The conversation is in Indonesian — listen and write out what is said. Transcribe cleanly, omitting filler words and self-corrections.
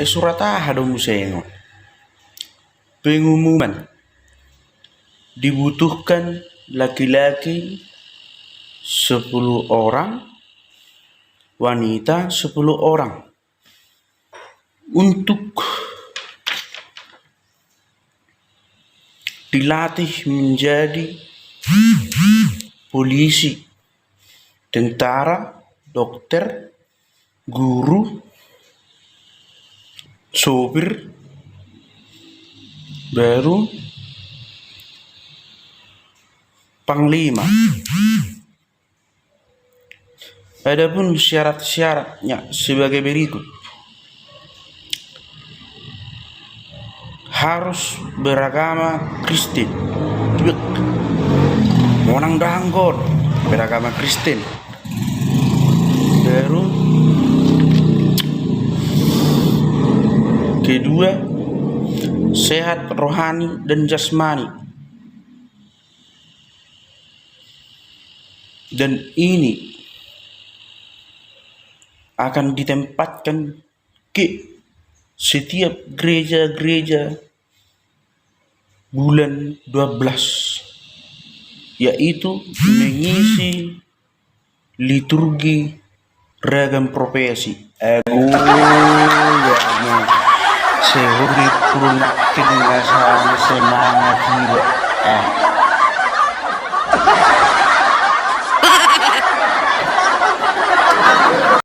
Surat dong musengo. Pengumuman dibutuhkan laki-laki 10 orang, wanita 10 orang untuk dilatih menjadi polisi, tentara, dokter, guru, sopir, baru panglima. Adapun syarat-syaratnya sebagai berikut. Harus beragama Kristen. Monang danggon beragama Kristen. Baru kedua, sehat rohani dan jasmani. Dan ini akan ditempatkan ke setiap gereja-gereja bulan 12, yaitu mengisi liturgi ragam profesi. Sehuri pun dengan semangat hidup.